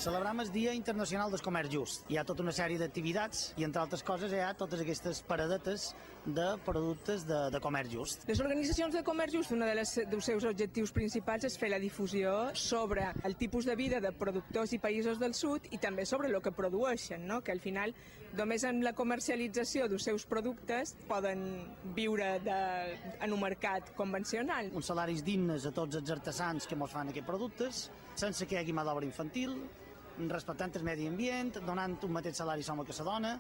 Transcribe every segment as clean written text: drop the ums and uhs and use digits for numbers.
Celebram el Dia Internacional del Comerç Just. Hi ha tota una sèrie d'activitats i, entre altres coses, hi ha totes aquestes paradetes de productes de comerç just. Les organitzacions de comerç just, un dels seus objectius principals és fer la difusió sobre el tipus de vida de productors i països del sud i també sobre el que produeixen, no? Que al final només amb la comercialització dels seus productes poden viure en un mercat convencional. Uns salaris dignes a tots els artesans que ens fan aquests productes, sense que hi hagi mà d'obra infantil, respectant el medi ambient, donant un mateix salari home que la dona.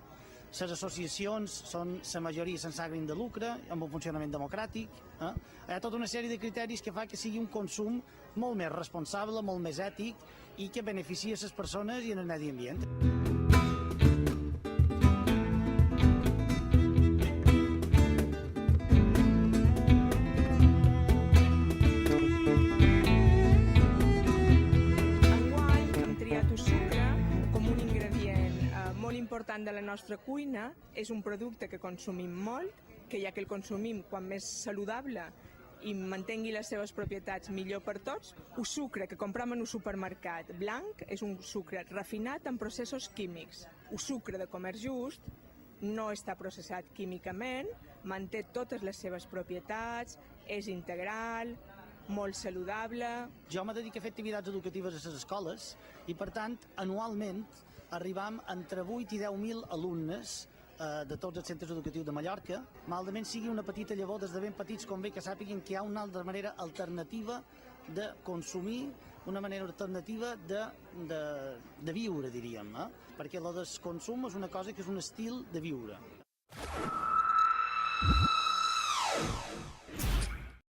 Les associacions són la majoria sense ànim de lucre, amb un funcionament democràtic. Hi ha tota una sèrie de criteris que fa que sigui un consum molt més responsable, molt més ètic i que beneficia les persones i el medi ambient. Important de la nostra cuina, és un producte que consumim molt, que ja que el consumim quan més saludable i mantengui les seves propietats millor per tots. El sucre que compram en un supermercat blanc és un sucre refinat en processos químics. El sucre de comerç just no està processat químicament, manté totes les seves propietats, és integral, molt saludable. Jo me dedico a fer activitats educatives a les escoles i, per tant, anualment arribam entre 8 i 10.000 alumnes de tots els centres educatius de Mallorca. Malament sigui una petita llavor des de ben petits, convé que sàpiguen que hi ha una altra manera alternativa de consumir, una manera alternativa de viure, diríem, perquè el consum és una cosa que és un estil de viure.